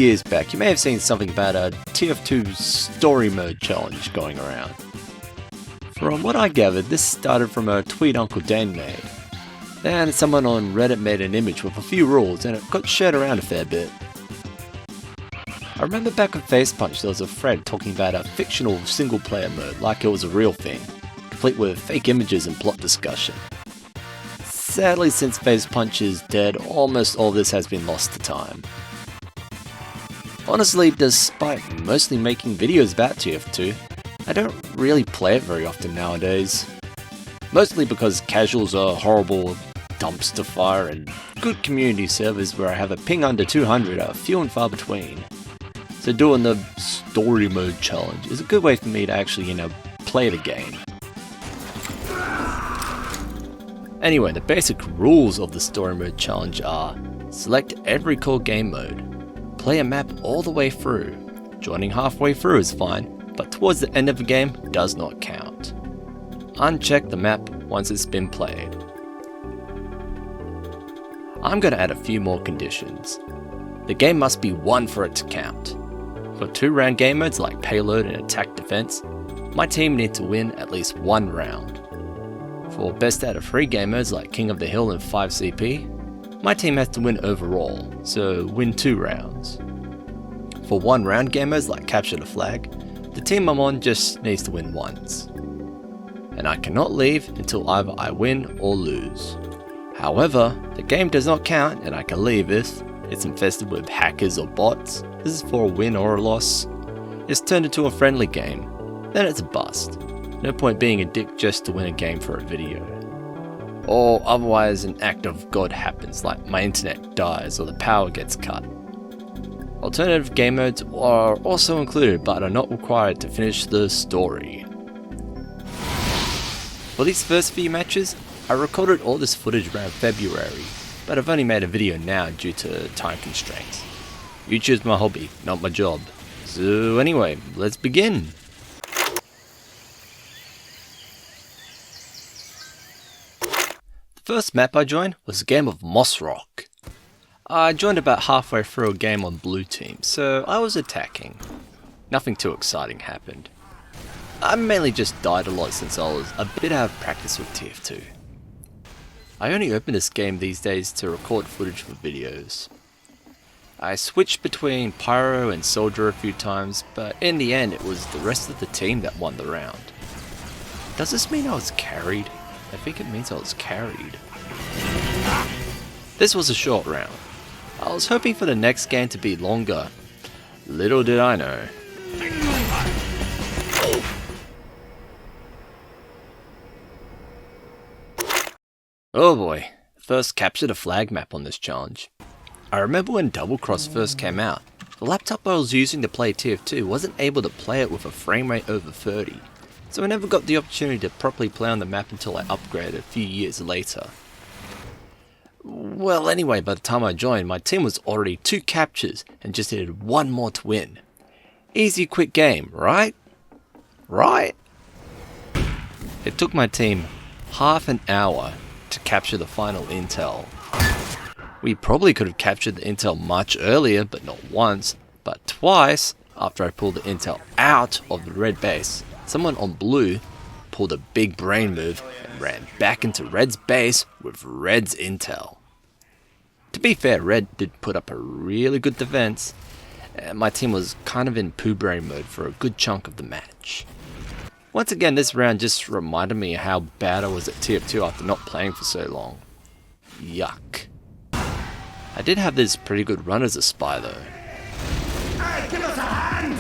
years back, you may have seen something about a TF2 Storymode challenge going around. From what I gathered, this started from a tweet Uncle Dan made. Then someone on Reddit made an image with a few rules and it got shared around a fair bit. I remember back with Face Punch there was a thread talking about a fictional single player mode like it was a real thing, complete with fake images and plot discussion. Sadly, since Face Punch is dead, almost all this has been lost to time. Honestly, despite mostly making videos about TF2, I don't really play it very often nowadays. Mostly because casuals are horrible dumpster fire and good community servers where I have a ping under 200 are few and far between. So doing the story mode challenge is a good way for me to actually, play the game. Anyway, the basic rules of the story mode challenge are: select every core game mode, play a map all the way through. Joining halfway through is fine, but towards the end of the game does not count. Uncheck the map once it's been played. I'm going to add a few more conditions. The game must be won for it to count. For 2-round game modes like Payload and Attack Defense, my team need to win at least 1 round. For best out of 3 game modes like King of the Hill and 5CP, my team has to win overall, so win 2 rounds. For 1-round game modes like Capture the Flag, the team I'm on just needs to win once. And I cannot leave until either I win or lose. However, the game does not count and I can leave if it's infested with hackers or bots. This is for a win or a loss. It's turned into a friendly game, then it's a bust. No point being a dick just to win a game for a video. Or otherwise an act of God happens, like my internet dies or the power gets cut. Alternative game modes are also included but are not required to finish the story. For these first few matches, I recorded all this footage around February, but I've only made a video now due to time constraints. YouTube's my hobby, not my job. So anyway, let's begin! The first map I joined was a game of Mossrock. I joined about halfway through a game on blue team, so I was attacking. Nothing too exciting happened. I mainly just died a lot since I was a bit out of practice with TF2. I only open this game these days to record footage for videos. I switched between Pyro and Soldier a few times, but in the end it was the rest of the team that won the round. Does this mean I was carried? I think it means I was carried. This was a short round. I was hoping for the next game to be longer. Little did I know. Oh boy, first Capture the Flag map on this challenge. I remember when Doublecross first came out, the laptop I was using to play TF2 wasn't able to play it with a frame rate over 30, so I never got the opportunity to properly play on the map until I upgraded a few years later. Well anyway, by the time I joined, my team was already 2 captures and just needed 1 more to win. Easy quick game, right? Right? It took my team half an hour to capture the final intel. We probably could have captured the intel much earlier, but not once, but twice after I pulled the intel out of the red base. Someone on blue pulled a big brain move and ran back into red's base with red's intel. To be fair, red did put up a really good defense, and my team was kind of in poo brain mode for a good chunk of the match. Once again, this round just reminded me how bad I was at TF2 after not playing for so long. Yuck. I did have this pretty good run as a spy though. Hey, give us a hand!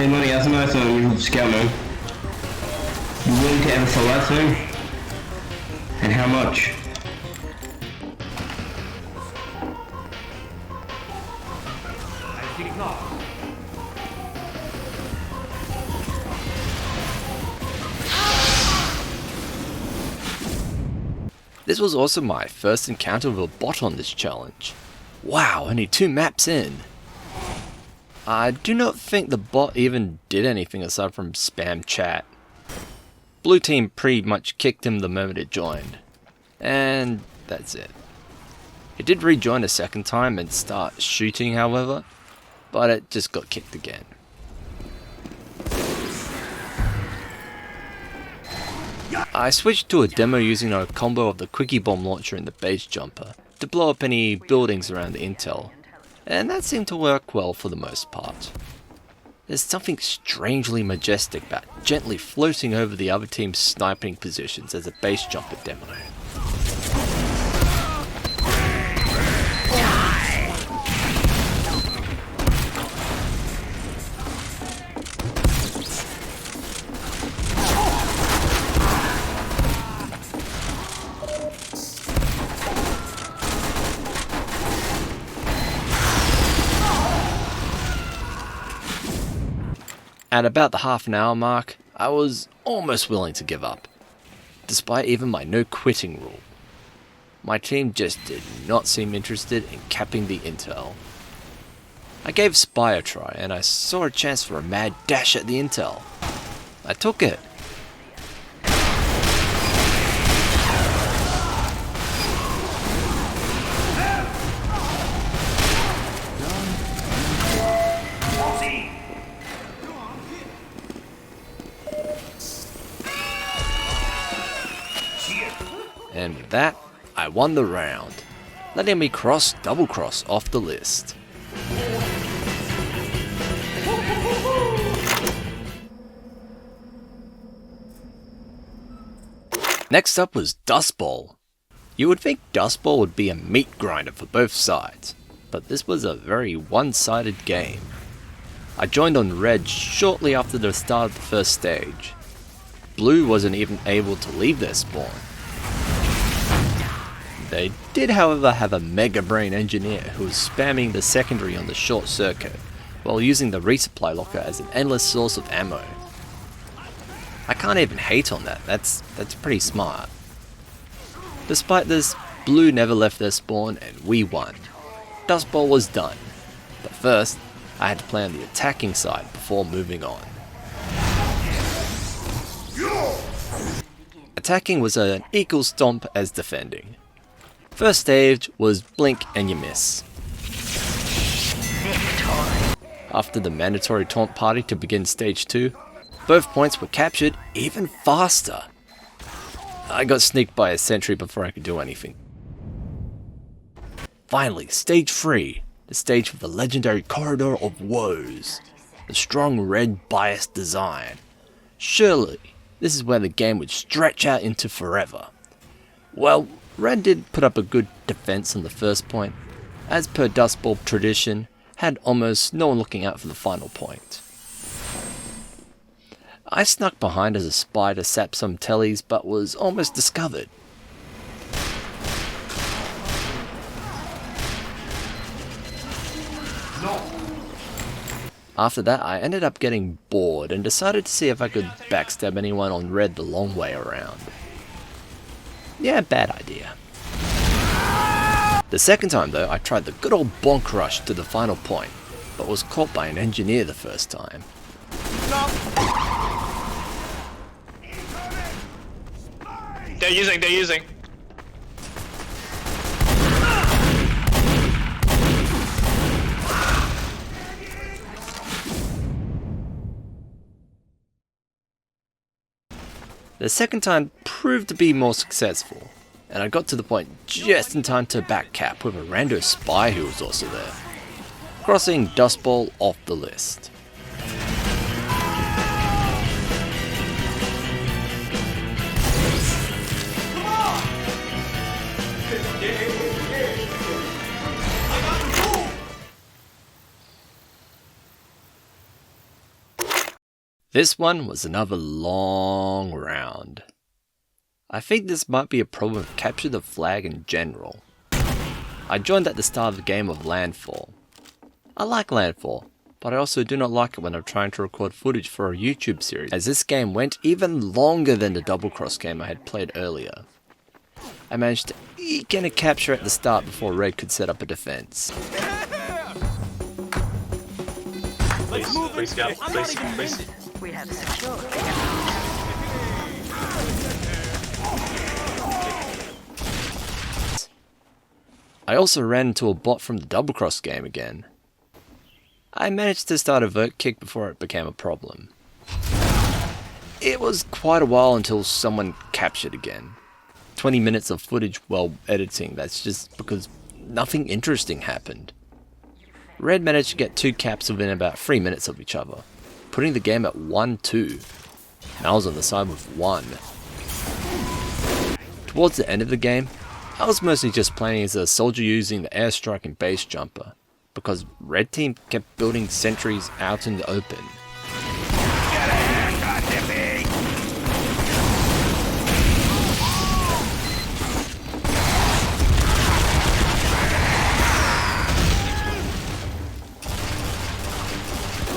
Hey money, that's a nice you scout man. You willing to ever sell that soon? And how much? I think not. This was also my first encounter with a bot on this challenge. Wow, only 2 maps in. I do not think the bot even did anything aside from spam chat. Blue team pretty much kicked him the moment it joined. And that's it. It did rejoin a second time and start shooting however, but it just got kicked again. I switched to a demo using a combo of the quickie bomb launcher and the base jumper to blow up any buildings around the intel, and that seemed to work well for the most part. There's something strangely majestic about gently floating over the other team's sniping positions as a base jumper demo. At about the half an hour mark, I was almost willing to give up, despite even my no quitting rule. My team just did not seem interested in capping the intel. I gave Spy a try and I saw a chance for a mad dash at the intel. I took it. And with that, I won the round, letting me cross Doublecross off the list. Next up was Dustbowl. You would think Dustbowl would be a meat grinder for both sides, but this was a very one-sided game. I joined on red shortly after the start of the first stage. Blue wasn't even able to leave their spawn. They did however have a mega brain engineer who was spamming the secondary on the short circuit, while using the resupply locker as an endless source of ammo. I can't even hate on that, that's pretty smart. Despite this, Blue never left their spawn and we won. Dustbowl was done, but first, I had to play on the attacking side before moving on. Attacking was an equal stomp as defending. First stage was blink and you miss. After the mandatory taunt party to begin stage 2, both points were captured even faster. I got sneaked by a sentry before I could do anything. Finally, stage 3, the stage with the legendary Corridor of Woes, the strong red biased design. Surely, this is where the game would stretch out into forever. Well, Red did put up a good defense on the first point, as per Dustbowl tradition, had almost no one looking out for the final point. I snuck behind as a spy to sap some tellies, but was almost discovered. After that, I ended up getting bored and decided to see if I could backstab anyone on red the long way around. Yeah, bad idea. The second time though, I tried the good old bonk rush to the final point, but was caught by an engineer the first time. They're using. The second time proved to be more successful, and I got to the point just in time to backcap with a rando spy who was also there, crossing Dustbowl off the list. This one was another long round. I think this might be a problem with capture the flag in general. I joined at the start of the game of Landfall. I like Landfall, but I also do not like it when I'm trying to record footage for a YouTube series, as this game went even longer than the Doublecross game I had played earlier. I managed to eke in a capture at the start before Red could set up a defense. Please, scout. Please. We have secured the I also ran into a bot from the Doublecross game again. I managed to start a vert kick before it became a problem. It was quite a while until someone captured again. 20 minutes of footage while editing, that's just because nothing interesting happened. Red managed to get 2 caps within about 3 minutes of each other, putting the game at 1-2. And I was on the side with 1. Towards the end of the game, I was mostly just playing as a soldier using the airstrike and base jumper, because Red Team kept building sentries out in the open.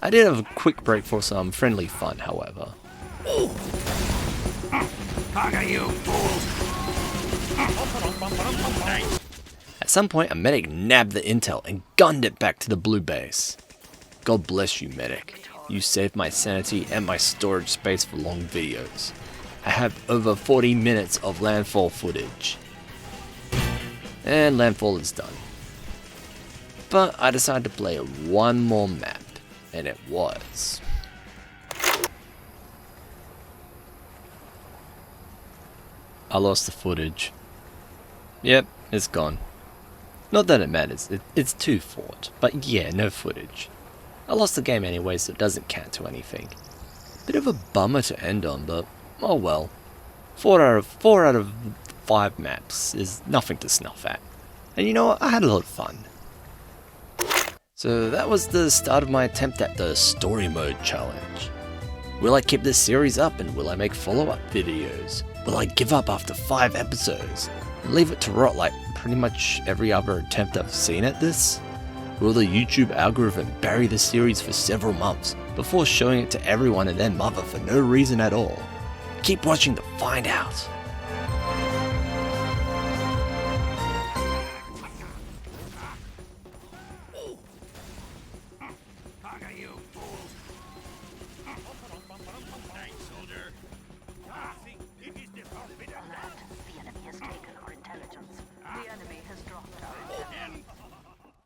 I did have a quick break for some friendly fun, however. At some point, a medic nabbed the intel and gunned it back to the blue base. God bless you, medic. You saved my sanity and my storage space for long videos. I have over 40 minutes of Landfall footage. And Landfall is done. But I decided to play one more map, and it was... I lost the footage. Yep, it's gone. Not that it matters, it's 2 fought, but yeah, no footage. I lost the game anyway, so it doesn't count to anything. Bit of a bummer to end on, but oh well. 4 out of 5 maps is nothing to snuff at. And you know what, I had a lot of fun. So that was the start of my attempt at the Storymode challenge. Will I keep this series up, and will I make follow-up videos? Will I give up after 5 episodes and leave it to rot like pretty much every other attempt I've seen at this? Will the YouTube algorithm bury the series for several months before showing it to everyone and their mother for no reason at all? Keep watching to find out. You fools! Thanks, soldier.